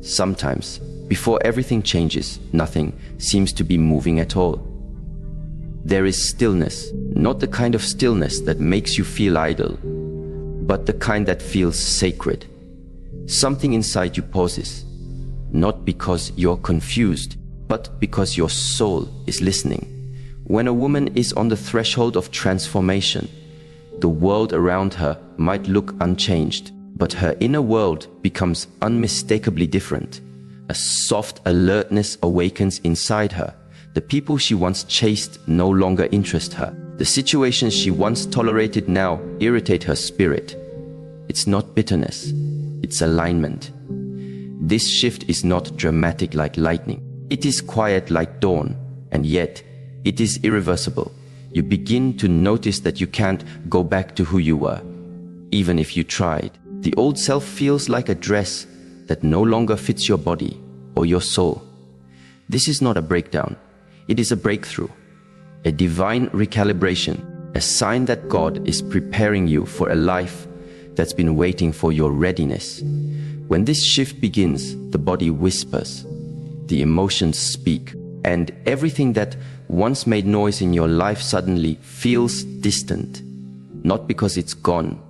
Sometimes, before everything changes, nothing seems to be moving at all. There is stillness, not the kind of stillness that makes you feel idle, but the kind that feels sacred. Something inside you pauses, not because you're confused, but because your soul is listening. When a woman is on the threshold of transformation, the world around her might look unchanged, but her inner world becomes unmistakably different. A soft alertness awakens inside her. The people she once chased no longer interest her. The situations she once tolerated now irritate her spirit. It's not bitterness, it's alignment. This shift is not dramatic like lightning. It is quiet like dawn, and yet it is irreversible. You begin to notice that you can't go back to who you were, even if you tried. The old self feels like a dress that no longer fits your body or your soul. This is not a breakdown. It is a breakthrough, a divine recalibration, a sign that God is preparing you for a life that's been waiting for your readiness. When this shift begins, the body whispers, the emotions speak, and everything that once made noise in your life suddenly feels distant. Not because it's gone,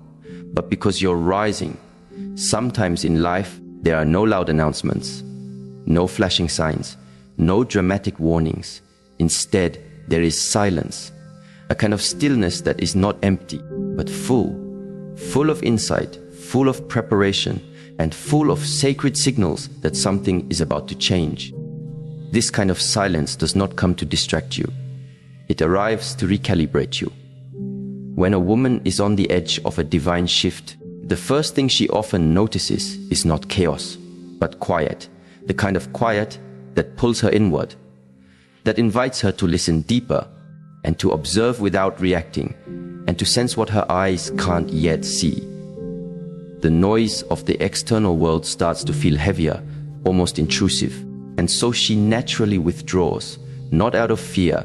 but because you're rising. Sometimes in life, there are no loud announcements, no flashing signs, no dramatic warnings. Instead, there is silence, a kind of stillness that is not empty, but full of insight, full of preparation, and full of sacred signals that something is about to change. This kind of silence does not come to distract you. It arrives to recalibrate you. When a woman is on the edge of a divine shift, the first thing she often notices is not chaos, but quiet, the kind of quiet that pulls her inward, that invites her to listen deeper and to observe without reacting and to sense what her eyes can't yet see. The noise of the external world starts to feel heavier, almost intrusive, and so she naturally withdraws, not out of fear,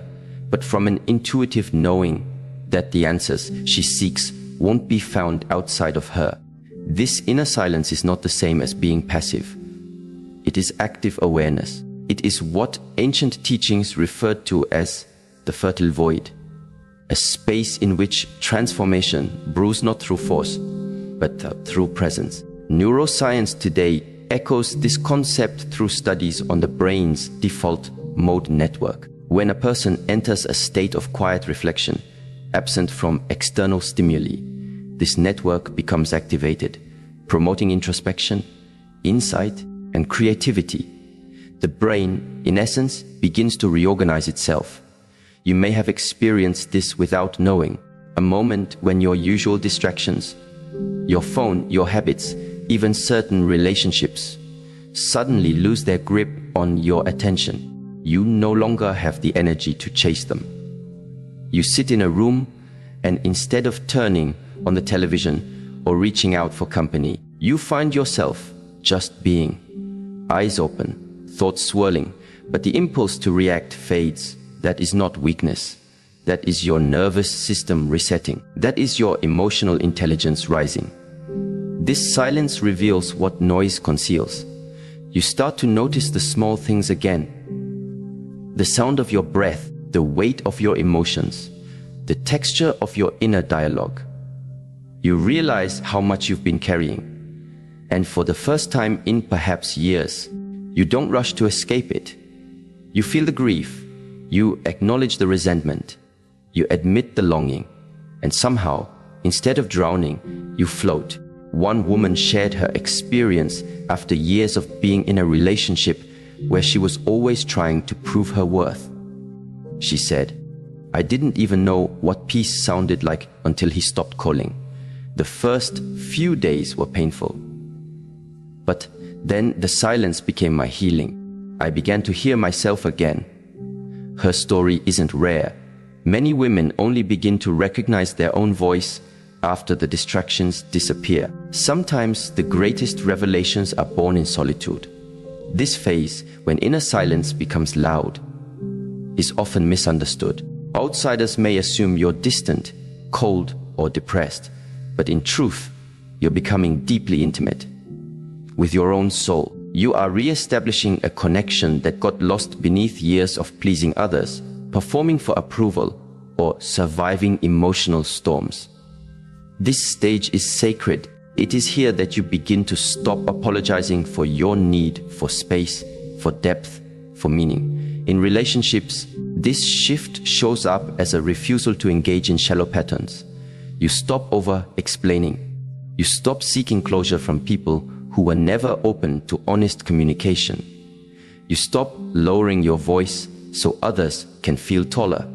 but from an intuitive knowing that the answers she seeks won't be found outside of her. This inner silence is not the same as being passive. It is active awareness. It is what ancient teachings referred to as the fertile void, a space in which transformation brews not through force, but through presence. Neuroscience today echoes this concept through studies on the brain's default mode network. When a person enters a state of quiet reflection, absent from external stimuli, this network becomes activated, promoting introspection, insight, and creativity. The brain, in essence, begins to reorganize itself. You may have experienced this without knowing, a moment when your usual distractions, your phone, your habits, even certain relationships, suddenly lose their grip on your attention. You no longer have the energy to chase them. You sit in a room and instead of turning on the television or reaching out for company, you find yourself just being, eyes open, thoughts swirling, but the impulse to react fades. That is not weakness. That is your nervous system resetting. That is your emotional intelligence rising. This silence reveals what noise conceals. You start to notice the small things again. The sound of your breath, the weight of your emotions, the texture of your inner dialogue. You realize how much you've been carrying. And for the first time in perhaps years, you don't rush to escape it. You feel the grief. You acknowledge the resentment. You admit the longing. And somehow, instead of drowning, you float. One woman shared her experience after years of being in a relationship where she was always trying to prove her worth. She said, "I didn't even know what peace sounded like until he stopped calling. The first few days were painful. But then the silence became my healing. I began to hear myself again." Her story isn't rare. Many women only begin to recognize their own voice after the distractions disappear. Sometimes the greatest revelations are born in solitude. This phase, when inner silence becomes loud, is often misunderstood. Outsiders may assume you're distant, cold, or depressed, but in truth, you're becoming deeply intimate with your own soul. You are re-establishing a connection that got lost beneath years of pleasing others, performing for approval, or surviving emotional storms. This stage is sacred. It is here that you begin to stop apologizing for your need for space, for depth, for meaning. In relationships, this shift shows up as a refusal to engage in shallow patterns. You stop over-explaining. You stop seeking closure from people who were never open to honest communication. You stop lowering your voice so others can feel taller.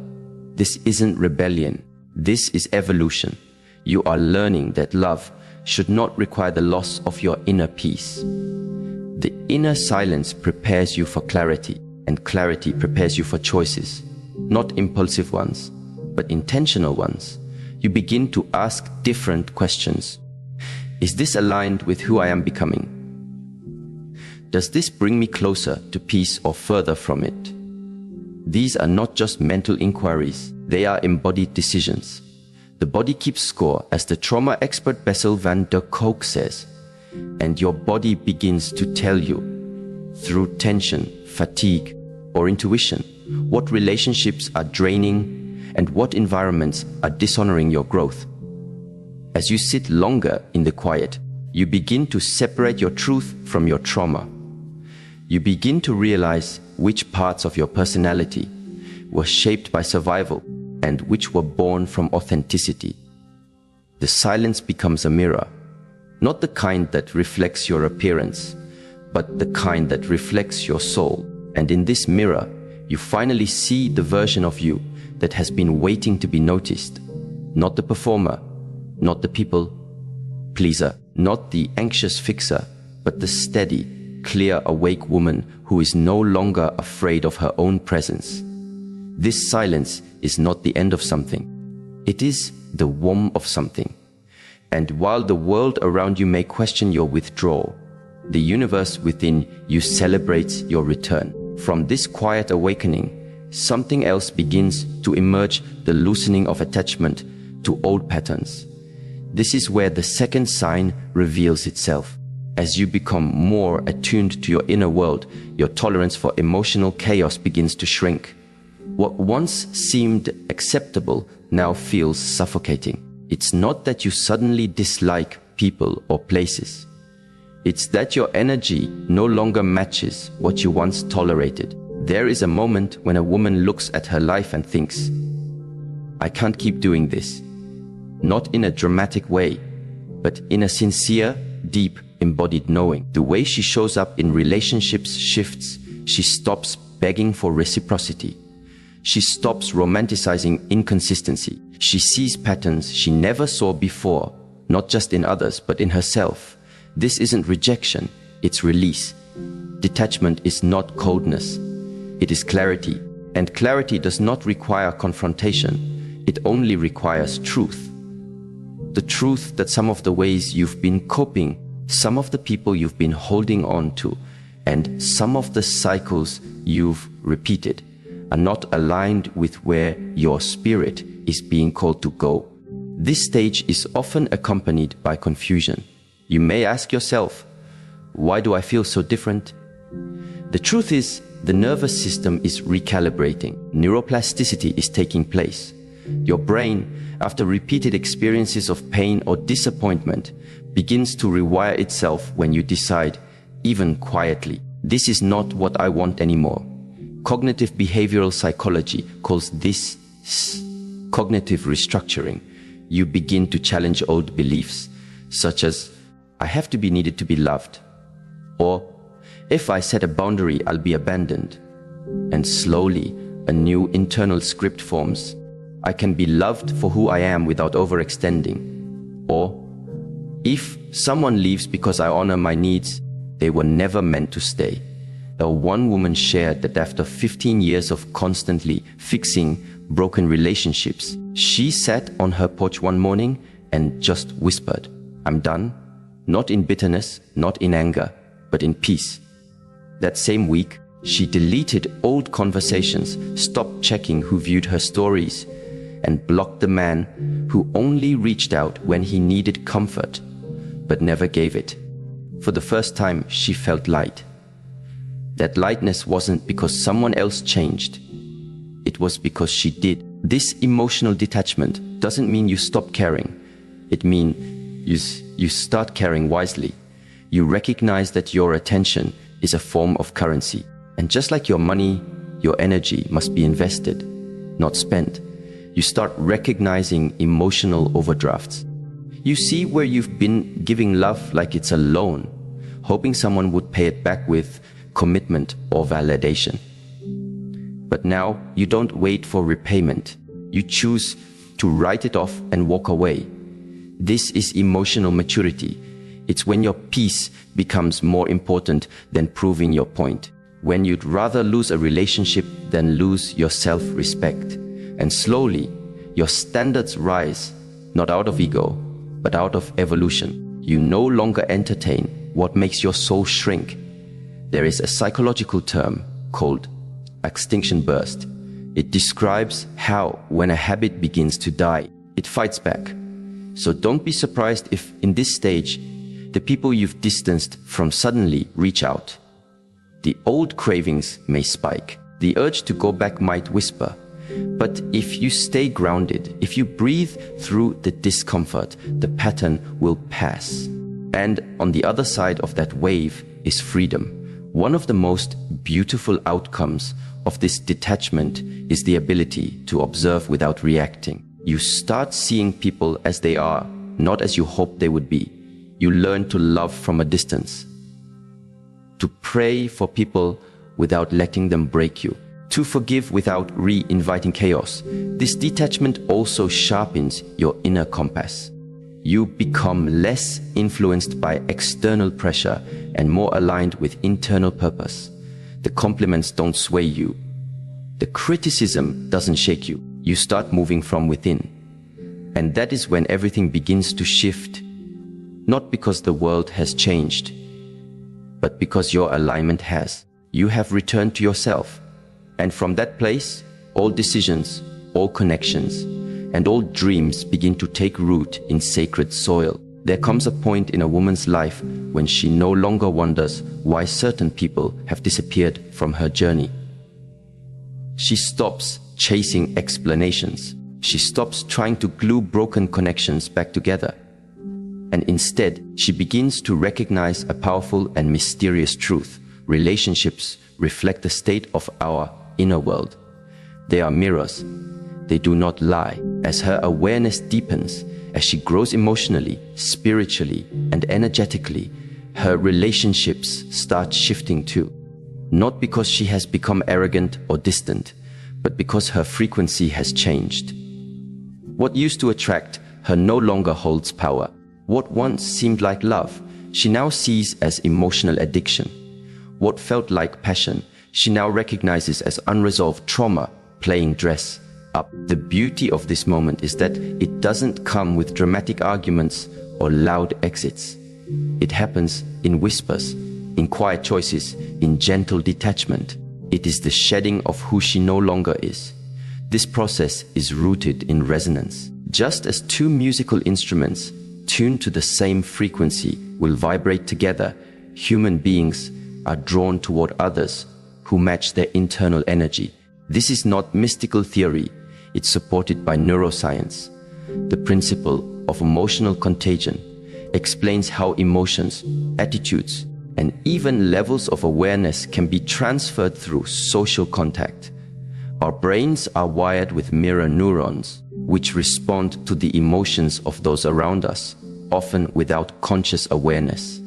This isn't rebellion. This is evolution. You are learning that love should not require the loss of your inner peace. The inner silence prepares you for clarity, and clarity prepares you for choices, not impulsive ones, but intentional ones. You begin to ask different questions. Is this aligned with who I am becoming? Does this bring me closer to peace or further from it? These are not just mental inquiries, they are embodied decisions. The body keeps score, as the trauma expert Bessel van der Kolk says, and your body begins to tell you, through tension, fatigue, or intuition, what relationships are draining and what environments are dishonoring your growth. As you sit longer in the quiet, you begin to separate your truth from your trauma. You begin to realize which parts of your personality were shaped by survival and which were born from authenticity. The silence becomes a mirror, not the kind that reflects your appearance, but the kind that reflects your soul. And in this mirror, you finally see the version of you that has been waiting to be noticed, not the performer, not the people pleaser, not the anxious fixer, but the steady, clear, awake woman who is no longer afraid of her own presence. This silence is not the end of something. It is the womb of something. And while the world around you may question your withdrawal, the universe within you celebrates your return. From this quiet awakening, something else begins to emerge, the loosening of attachment to old patterns. This is where the second sign reveals itself. As you become more attuned to your inner world, your tolerance for emotional chaos begins to shrink. What once seemed acceptable now feels suffocating. It's not that you suddenly dislike people or places. It's that your energy no longer matches what you once tolerated. There is a moment when a woman looks at her life and thinks, I can't keep doing this. Not in a dramatic way, but in a sincere, deep, embodied knowing. The way she shows up in relationships shifts. She stops begging for reciprocity. She stops romanticizing inconsistency. She sees patterns she never saw before, not just in others, but in herself. This isn't rejection, it's release. Detachment is not coldness, it is clarity. And clarity does not require confrontation, it only requires truth. The truth that some of the ways you've been coping, some of the people you've been holding on to, and some of the cycles you've repeated are not aligned with where your spirit is being called to go. This stage is often accompanied by confusion. You may ask yourself, why do I feel so different? The truth is, the nervous system is recalibrating. Neuroplasticity is taking place. Your brain, after repeated experiences of pain or disappointment, begins to rewire itself when you decide, even quietly, this is not what I want anymore. Cognitive behavioral psychology calls this cognitive restructuring. You begin to challenge old beliefs, such as, I have to be needed to be loved, or if I set a boundary, I'll be abandoned. And slowly, a new internal script forms. I can be loved for who I am without overextending. Or, if someone leaves because I honor my needs, they were never meant to stay. One woman shared that after 15 years of constantly fixing broken relationships, she sat on her porch one morning and just whispered, I'm done. Not in bitterness, not in anger, but in peace. That same week, she deleted old conversations, stopped checking who viewed her stories, and blocked the man who only reached out when he needed comfort, but never gave it. For the first time, she felt light. That lightness wasn't because someone else changed. It was because she did. This emotional detachment doesn't mean you stop caring. It means you start caring wisely. You recognize that your attention is a form of currency. And just like your money, your energy must be invested, not spent. You start recognizing emotional overdrafts. You see where you've been giving love like it's a loan, hoping someone would pay it back with commitment or validation. But now you don't wait for repayment. You choose to write it off and walk away. This is emotional maturity. It's when your peace becomes more important than proving your point. When you'd rather lose a relationship than lose your self-respect. And slowly, your standards rise, not out of ego, but out of evolution. You no longer entertain what makes your soul shrink. There is a psychological term called extinction burst. It describes how, when a habit begins to die, it fights back. So don't be surprised if, in this stage, the people you've distanced from suddenly reach out. The old cravings may spike. The urge to go back might whisper. But if you stay grounded, if you breathe through the discomfort, the pattern will pass. And on the other side of that wave is freedom. One of the most beautiful outcomes of this detachment is the ability to observe without reacting. You start seeing people as they are, not as you hoped they would be. You learn to love from a distance, to pray for people without letting them break you, to forgive without re-inviting chaos. This detachment also sharpens your inner compass. You become less influenced by external pressure and more aligned with internal purpose. The compliments don't sway you. The criticism doesn't shake you. You start moving from within. And that is when everything begins to shift. Not because the world has changed, but because your alignment has. You have returned to yourself. And from that place, all decisions, all connections, and all dreams begin to take root in sacred soil. There comes a point in a woman's life when she no longer wonders why certain people have disappeared from her journey. She stops chasing explanations. She stops trying to glue broken connections back together. And instead, she begins to recognize a powerful and mysterious truth. Relationships reflect the state of our inner world. They are mirrors. They do not lie. As her awareness deepens, as she grows emotionally, spiritually, and energetically, her relationships start shifting too. Not because she has become arrogant or distant, but because her frequency has changed. What used to attract her no longer holds power. What once seemed like love, she now sees as emotional addiction. What felt like passion, she now recognizes as unresolved trauma playing dress up. The beauty of this moment is that it doesn't come with dramatic arguments or loud exits. It happens in whispers, in quiet choices, in gentle detachment. It is the shedding of who she no longer is. This process is rooted in resonance. Just as two musical instruments tuned to the same frequency will vibrate together, human beings are drawn toward others who match their internal energy. This is not mystical theory. It's supported by neuroscience. The principle of emotional contagion explains how emotions, attitudes, and even levels of awareness can be transferred through social contact. Our brains are wired with mirror neurons, which respond to the emotions of those around us, often without conscious awareness.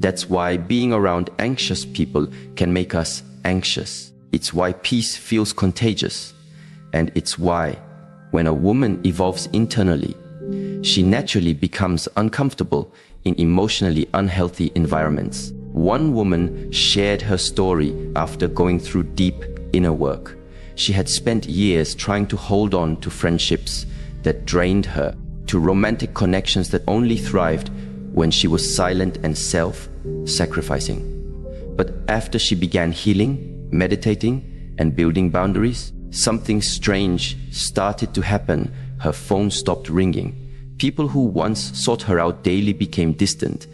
That's why being around anxious people can make us anxious. It's why peace feels contagious. And it's why, when a woman evolves internally, she naturally becomes uncomfortable in emotionally unhealthy environments. One woman shared her story after going through deep inner work. She had spent years trying to hold on to friendships that drained her, to romantic connections that only thrived when she was silent and self-sacrificing. But after she began healing, meditating, and building boundaries, something strange started to happen. Her phone stopped ringing. People who once sought her out daily became distant.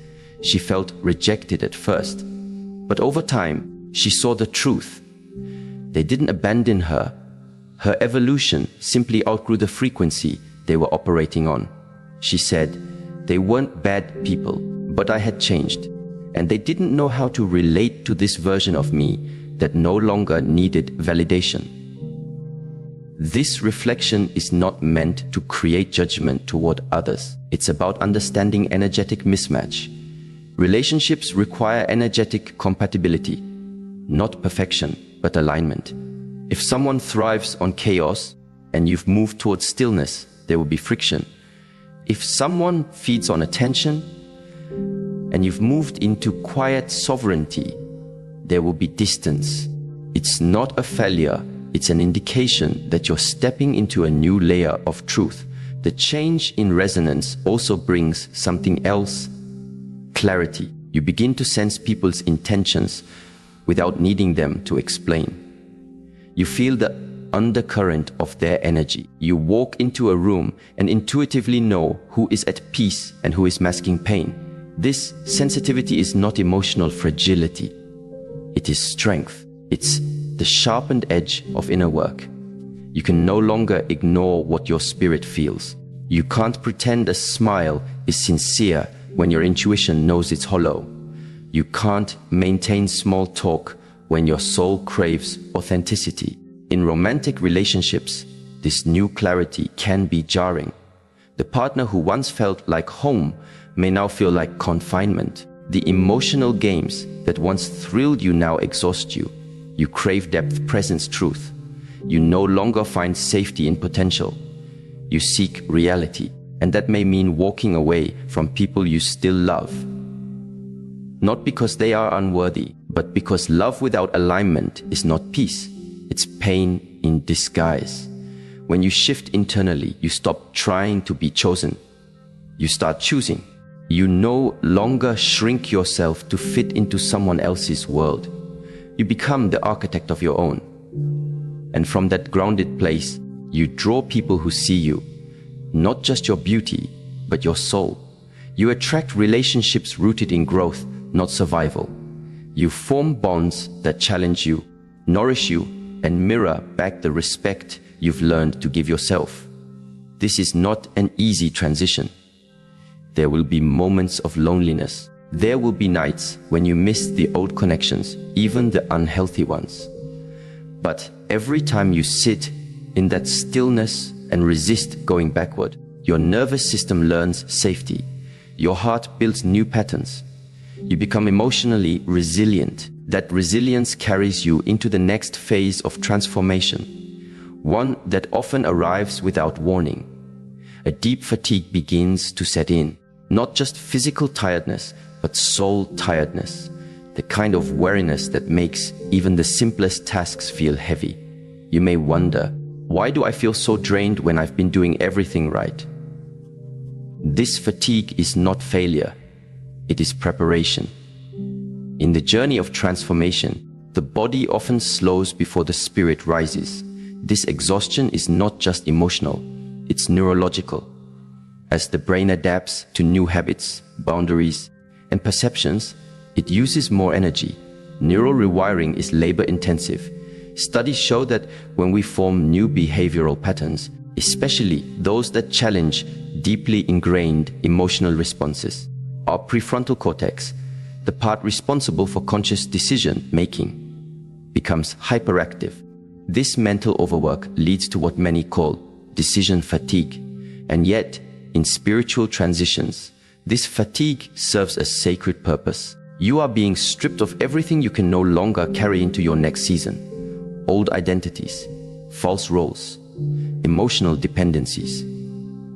She felt rejected at first, but over time, She saw the truth. They didn't abandon her. Her evolution simply outgrew the frequency they were operating on. She said, they weren't bad people, but I had changed, and they didn't know how to relate to this version of me that no longer needed validation. This reflection is not meant to create judgment toward others. It's about understanding energetic mismatch. Relationships require energetic compatibility, not perfection, but alignment. If someone thrives on chaos and you've moved towards stillness, there will be friction. If someone feeds on attention and you've moved into quiet sovereignty, there will be distance. It's not a failure. It's an indication that you're stepping into a new layer of truth. The change in resonance also brings something else: clarity. You begin to sense people's intentions without needing them to explain. You feel the undercurrent of their energy. You walk into a room and intuitively know who is at peace and who is masking pain. This sensitivity is not emotional fragility. It is strength. It's the sharpened edge of inner work. You can no longer ignore what your spirit feels. You can't pretend a smile is sincere when your intuition knows it's hollow. You can't maintain small talk when your soul craves authenticity. In romantic relationships, this new clarity can be jarring. The partner who once felt like home may now feel like confinement. The emotional games that once thrilled you now exhaust you. You crave depth, presence, truth. You no longer find safety in potential. You seek reality, and that may mean walking away from people you still love. Not because they are unworthy, but because love without alignment is not peace. It's pain in disguise. When you shift internally, you stop trying to be chosen. You start choosing. You no longer shrink yourself to fit into someone else's world. You become the architect of your own. And from that grounded place, you draw people who see you, not just your beauty, but your soul. You attract relationships rooted in growth, not survival. You form bonds that challenge you, nourish you, and mirror back the respect you've learned to give yourself. This is not an easy transition. There will be moments of loneliness. There will be nights when you miss the old connections, even the unhealthy ones. But every time you sit in that stillness and resist going backward, your nervous system learns safety. Your heart builds new patterns. You become emotionally resilient. That resilience carries you into the next phase of transformation, one that often arrives without warning. A deep fatigue begins to set in, not just physical tiredness, but soul tiredness, the kind of weariness that makes even the simplest tasks feel heavy. You may wonder, why do I feel so drained when I've been doing everything right? This fatigue is not failure, it is preparation. In the journey of transformation, the body often slows before the spirit rises. This exhaustion is not just emotional, it's neurological. As the brain adapts to new habits, boundaries, and perceptions, it uses more energy. Neural rewiring is labor-intensive. Studies show that when we form new behavioral patterns, especially those that challenge deeply ingrained emotional responses, our prefrontal cortex, the part responsible for conscious decision-making, becomes hyperactive. This mental overwork leads to what many call decision fatigue. And yet, in spiritual transitions, this fatigue serves a sacred purpose. You are being stripped of everything you can no longer carry into your next season. Old identities, false roles, emotional dependencies,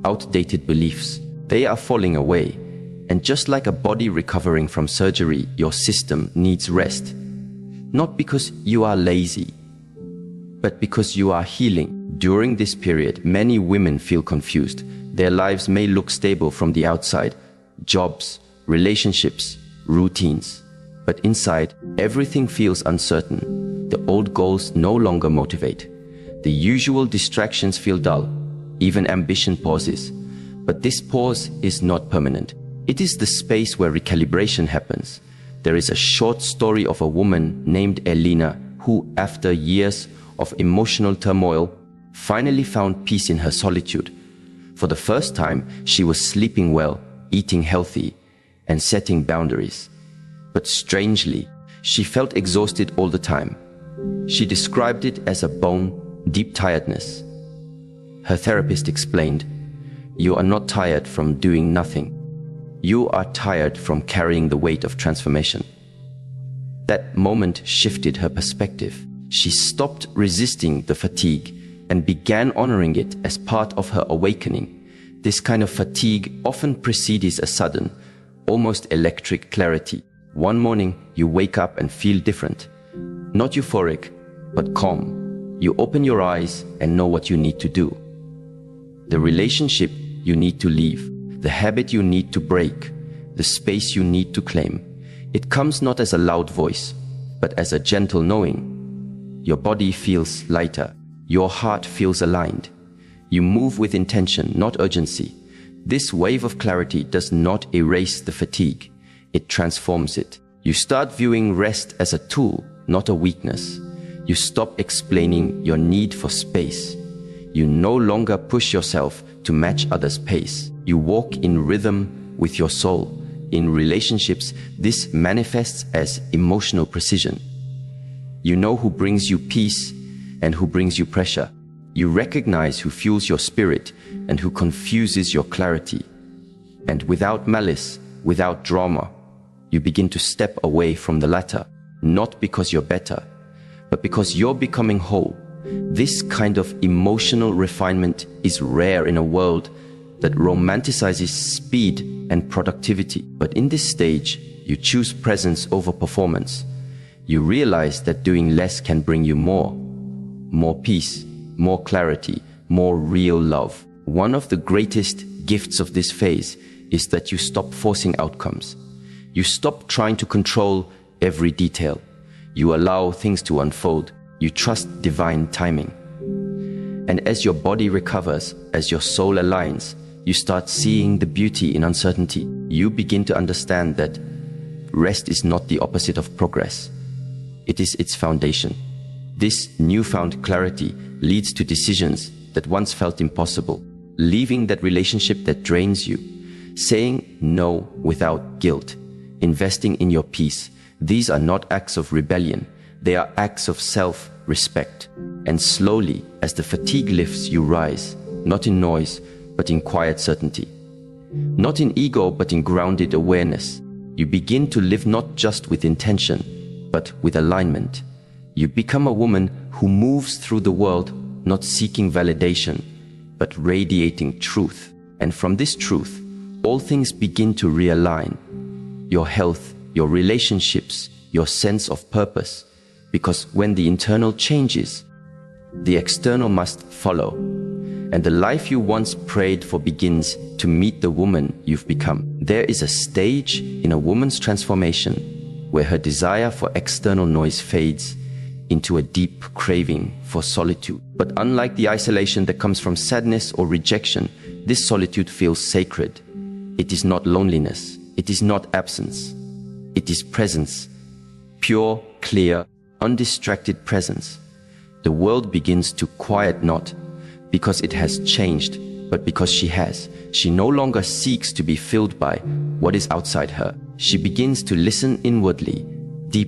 outdated beliefs. They are falling away. And just like a body recovering from surgery, your system needs rest. Not because you are lazy, but because you are healing. During this period, many women feel confused. Their lives may look stable from the outside, jobs, relationships, routines. But inside, everything feels uncertain. The old goals no longer motivate. The usual distractions feel dull. Even ambition pauses. But this pause is not permanent. It is the space where recalibration happens. there is a short story of a woman named Elena who, after years of emotional turmoil, finally found peace in her solitude. For the first time, she was sleeping well, eating healthy, and setting boundaries. But strangely, she felt exhausted all the time. She described it as a bone, deep tiredness. Her therapist explained, "You are not tired from doing nothing. You are tired from carrying the weight of transformation." That moment shifted her perspective. She stopped resisting the fatigue and began honoring it as part of her awakening. This kind of fatigue often precedes a sudden, almost electric clarity. One morning, you wake up and feel different. Not euphoric, but calm. You open your eyes and know what you need to do. The relationship you need to leave, the habit you need to break, the space you need to claim. It comes not as a loud voice, but as a gentle knowing. Your body feels lighter. Your heart feels aligned. You move with intention, not urgency. This wave of clarity does not erase the fatigue. It transforms it. You start viewing rest as a tool, not a weakness. You stop explaining your need for space. You no longer push yourself to match others' pace. You walk in rhythm with your soul. In relationships, this manifests as emotional precision. You know who brings you peace and who brings you pressure. You recognize who fuels your spirit and who confuses your clarity. And without malice, without drama, you begin to step away from the latter, not because you're better, but because you're becoming whole. This kind of emotional refinement is rare in a world that romanticizes speed and productivity. But in this stage, you choose presence over performance. You realize that doing less can bring you more peace, more clarity, more real love. One of the greatest gifts of this phase is that you stop forcing outcomes. You stop trying to control every detail. You allow things to unfold. You trust divine timing. And as your body recovers, as your soul aligns, you start seeing the beauty in uncertainty. You begin to understand that rest is not the opposite of progress. It is its foundation. This newfound clarity leads to decisions that once felt impossible, leaving that relationship that drains you, saying no without guilt, investing in your peace. These are not acts of rebellion. They are acts of self-respect. And slowly, as the fatigue lifts, you rise, not in noise, but in quiet certainty. Not in ego, but in grounded awareness. You begin to live not just with intention, but with alignment. You become a woman who moves through the world not seeking validation, but radiating truth. And from this truth, all things begin to realign. Your health, your relationships, your sense of purpose. Because when the internal changes, the external must follow. And the life you once prayed for begins to meet the woman you've become. There is a stage in a woman's transformation where her desire for external noise fades into a deep craving for solitude. But unlike the isolation that comes from sadness or rejection, this solitude feels sacred. It is not loneliness. It is not absence. It is presence. Pure, clear, undistracted presence. The world begins to quiet not because it has changed, but because she has. She no longer seeks to be filled by what is outside her. She begins to listen inwardly, deeply.